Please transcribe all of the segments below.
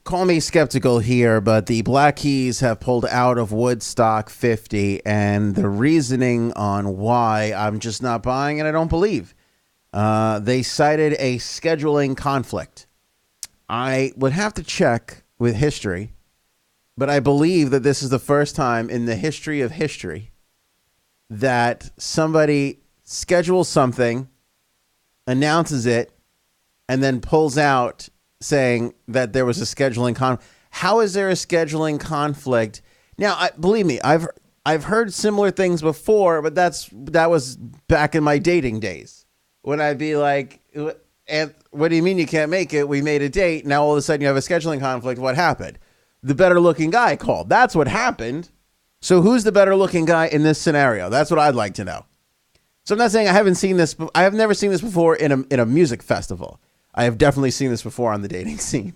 call me skeptical here, but the Black Keys have pulled out of Woodstock 50, and the reasoning on why I'm just not buying it, I don't believe. They cited a scheduling conflict. I would have to check with history, but I believe that this is the first time in the history of history that somebody schedules something, announces it, and then pulls out saying that there was a scheduling conflict. How is there a scheduling conflict? Now, believe me, I've heard similar things before, but that was back in my dating days when I'd be like, and what do you mean you can't make it? We made a date. Now all of a sudden you have a scheduling conflict. What happened? The better looking guy called. That's what happened. So who's the better looking guy in this scenario? That's what I'd like to know. So I'm not saying I haven't seen this. I have never seen this before in a music festival. I have definitely seen this before on the dating scene.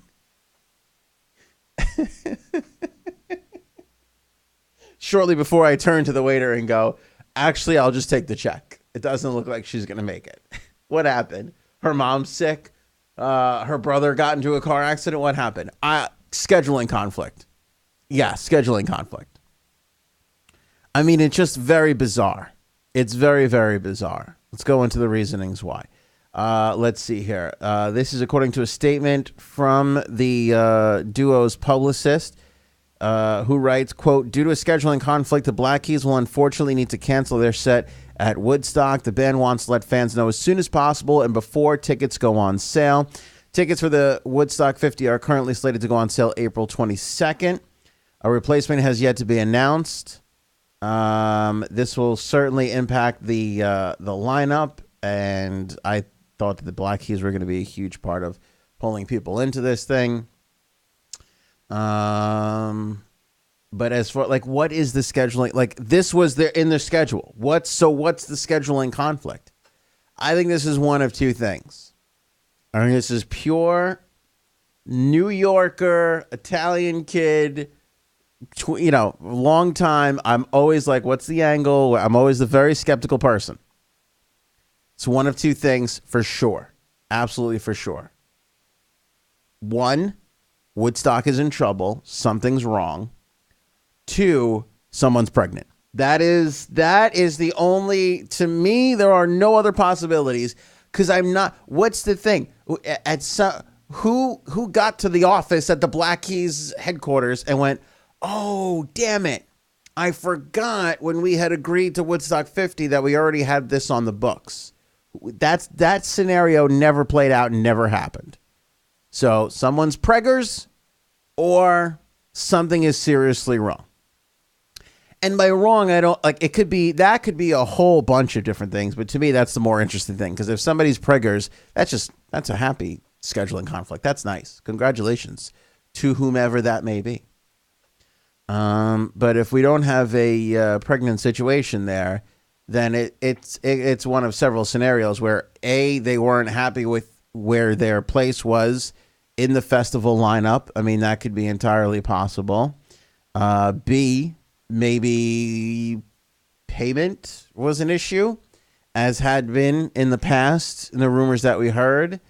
Shortly before I turn to the waiter and go, actually, I'll just take the check. It doesn't look like she's going to make it. What happened? Her mom's sick. Her brother got into a car accident. What happened? Scheduling conflict. Yeah, scheduling conflict. I mean, it's just very bizarre. It's very, very bizarre. Let's go into the reasonings why. Let's see here. This is according to a statement from the duo's publicist, who writes, quote, due to a scheduling conflict, the Black Keys will unfortunately need to cancel their set at Woodstock. The band wants to let fans know as soon as possible and before tickets go on sale. Tickets for the Woodstock 50 are currently slated to go on sale April 22nd. A replacement has yet to be announced. This will certainly impact the lineup, and I thought that the Black Keys were going to be a huge part of pulling people into this thing. But as for like, what is the scheduling? Like, this was there in their schedule. What's the scheduling conflict? I think this is one of two things. I mean, this is pure New Yorker, Italian kid, long time. I'm always like, what's the angle? I'm always the very skeptical person. It's one of two things for sure. Absolutely for sure. One, Woodstock is in trouble. Something's wrong. Two, someone's pregnant. That is the only, to me, there are no other possibilities. Because I'm not, what's the thing? Who got to the office at the Black Keys headquarters and went, oh, damn it. I forgot when we had agreed to Woodstock 50 that we already had this on the books. That scenario never played out and never happened. So someone's preggers or something is seriously wrong. And by wrong, I don't like, that could be a whole bunch of different things. But to me, that's the more interesting thing. Because if somebody's preggers, that's a happy scheduling conflict. That's nice. Congratulations to whomever that may be. But if we don't have a pregnant situation there, then it's one of several scenarios where A, they weren't happy with where their place was in the festival lineup. I mean, that could be entirely possible. B, maybe payment was an issue, as had been in the past in the rumors that we heard.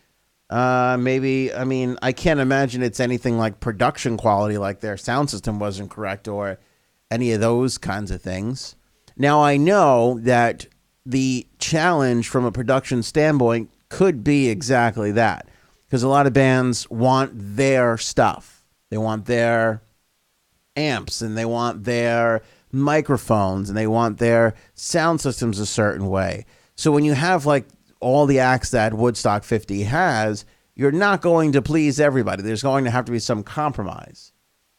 Maybe, I mean, I can't imagine it's anything like production quality, like their sound system wasn't correct or any of those kinds of things. Now, I know that the challenge from a production standpoint could be exactly that, because a lot of bands want their stuff. They want their amps and they want their microphones and they want their sound systems a certain way. So when you have like all the acts that Woodstock 50 has, you're not going to please everybody. There's going to have to be some compromise.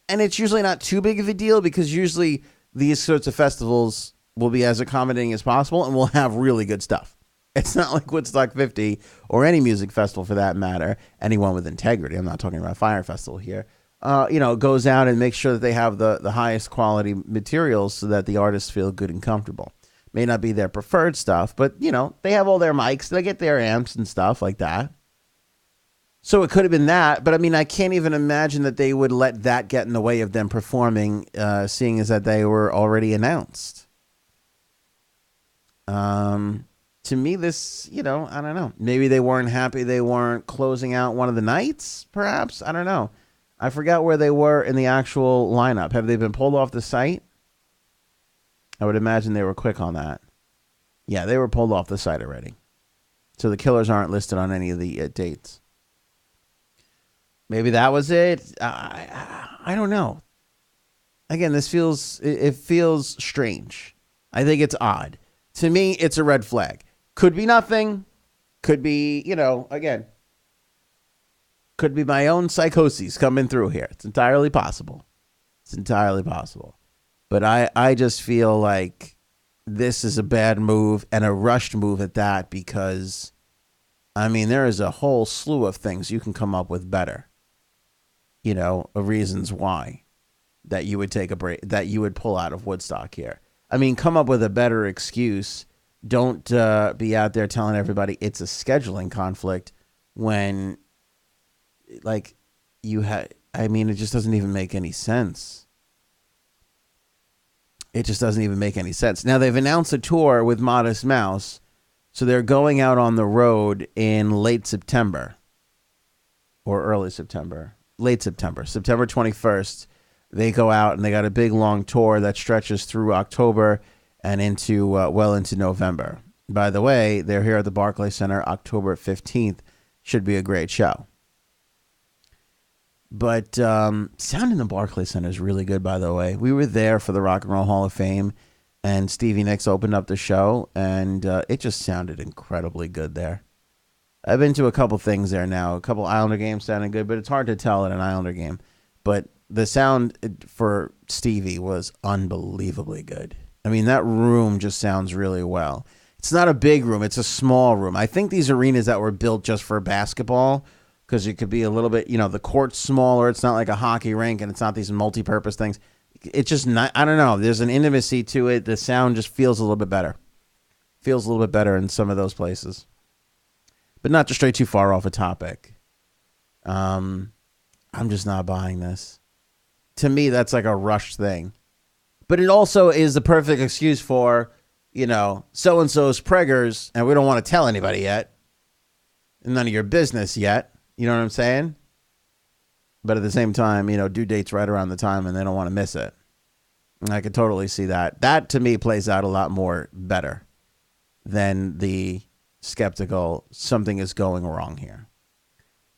And it's usually not too big of a deal because usually these sorts of festivals will be as accommodating as possible and will have really good stuff. It's not like Woodstock 50 or any music festival for that matter, anyone with integrity. I'm not talking about Fire Festival here. Goes out and makes sure that they have the highest quality materials so that the artists feel good and comfortable. May not be their preferred stuff, but, they have all their mics. They get their amps and stuff like that. So it could have been that. But, I mean, I can't even imagine that they would let that get in the way of them performing, seeing as that they were already announced. To me, this, I don't know. Maybe they weren't happy they weren't closing out one of the nights, perhaps. I don't know. I forgot where they were in the actual lineup. Have they been pulled off the site? I would imagine they were quick on that. Yeah, they were pulled off the site already. So the Killers aren't listed on any of the dates. Maybe that was it. I don't know. Again, this feels strange. I think it's odd. To me, it's a red flag. Could be nothing. Could be, again, could be my own psychoses coming through here. It's entirely possible. But I just feel like this is a bad move and a rushed move at that because, there is a whole slew of things you can come up with better, of reasons why that you would take a break, that you would pull out of Woodstock here. Come up with a better excuse. Don't be out there telling everybody it's a scheduling conflict when, it just doesn't even make any sense. It just doesn't even make any sense. Now, they've announced a tour with Modest Mouse, so they're going out on the road in late September or early September. Late September. September 21st, they go out and they got a big, long tour that stretches through October and into November. By the way, they're here at the Barclays Center October 15th. Should be a great show. But sound in the Barclays Center is really good, by the way. We were there for the Rock and Roll Hall of Fame, and Stevie Nicks opened up the show, and it just sounded incredibly good there. I've been to a couple things there now. A couple Islander games sounded good, but it's hard to tell at an Islander game. But the sound for Stevie was unbelievably good. That room just sounds really well. It's not a big room. It's a small room. I think these arenas that were built just for basketball, because it could be a little bit, the court's smaller. It's not like a hockey rink, and it's not these multi-purpose things. It's just not, I don't know. There's an intimacy to it. The sound just feels a little bit better. Feels a little bit better in some of those places. But not to stray too far off a topic. I'm just not buying this. To me, that's like a rushed thing. But it also is the perfect excuse for, so-and-so's preggers, and we don't want to tell anybody yet. None of your business yet. You know what I'm saying? But at the same time, due date's right around the time, and they don't want to miss it. And I could totally see that. That, to me, plays out a lot more better than the skeptical, something is going wrong here.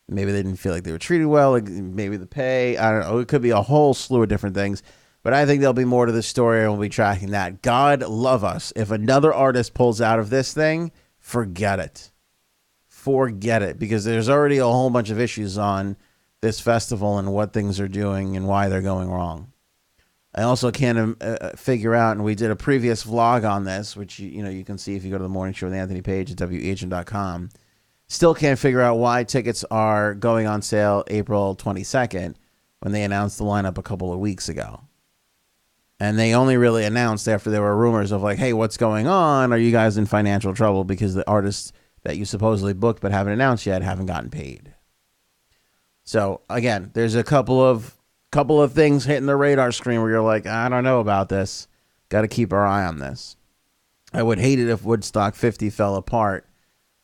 Maybe they didn't feel like they were treated well. Like maybe the pay. I don't know. It could be a whole slew of different things. But I think there'll be more to the story, and we'll be tracking that. God love us. If another artist pulls out of this thing, forget it. Forget it. Because there's already a whole bunch of issues on this festival and what things are doing and why they're going wrong. I also can't figure out, and we did a previous vlog on this, which you can see if you go to the morning show with Anthony Page at WEHM.com. Still can't figure out why tickets are going on sale April 22nd when they announced the lineup a couple of weeks ago. And they only really announced after there were rumors of like, hey, what's going on? Are you guys in financial trouble because the artists that you supposedly booked but haven't announced yet haven't gotten paid? So again, there's a couple of things hitting the radar screen where you're like, I don't know about this. Got to keep our eye on this. I would hate it if Woodstock 50 fell apart.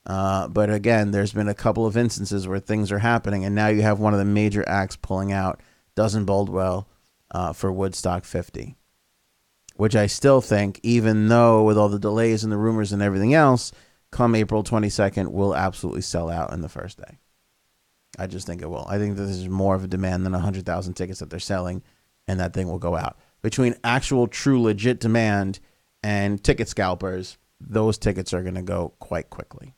But again, there's been a couple of instances where things are happening, and now you have one of the major acts pulling out. Doesn't bode well for Woodstock 50. Which I still think, even though with all the delays and the rumors and everything else, come April 22nd, will absolutely sell out in the first day. I just think it will. I think that this is more of a demand than 100,000 tickets that they're selling, and that thing will go out. Between actual, true, legit demand and ticket scalpers, those tickets are going to go quite quickly.